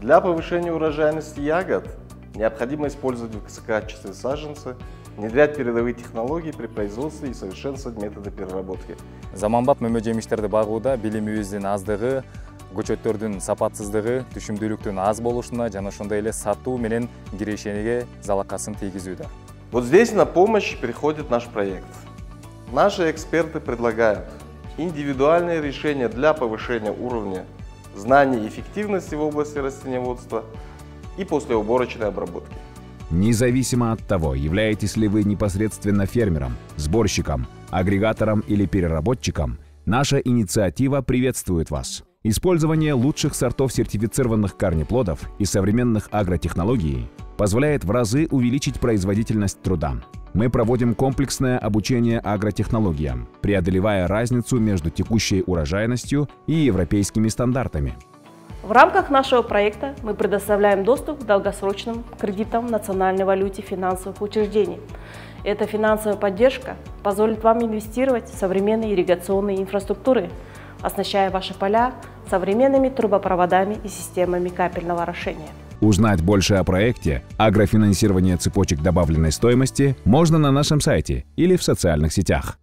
Для повышения урожайности ягод необходимо использовать высококачественные саженцы, внедрять передовые технологии при производстве и совершенствовать методы переработки. Заманбап мөмө-жемиштерди багууда билимибиздин аздыгы, көчөттөрдүн сапатсыздыгы, түшүмдүүлүктүн аз болушуна жана ошондой эле сатуу менен кирешенеге залакасын тийгизүүдө. Вот здесь на помощь приходит наш проект. Наши эксперты предлагают индивидуальные решения для повышения уровня знаний и эффективности в области растениеводства и послеуборочной обработки. Независимо от того, являетесь ли вы непосредственно фермером, сборщиком, агрегатором или переработчиком, наша инициатива приветствует вас. Использование лучших сортов сертифицированных корнеплодов и современных агротехнологий позволяет в разы увеличить производительность труда. Мы проводим комплексное обучение агротехнологиям, преодолевая разницу между текущей урожайностью и европейскими стандартами. В рамках нашего проекта мы предоставляем доступ к долгосрочным кредитам в национальной валюте финансовых учреждений. Эта финансовая поддержка позволит вам инвестировать в современные ирригационные инфраструктуры, оснащая ваши поля современными трубопроводами и системами капельного орошения. Узнать больше о проекте «Агрофинансирование цепочек добавленной стоимости» можно на нашем сайте или в социальных сетях.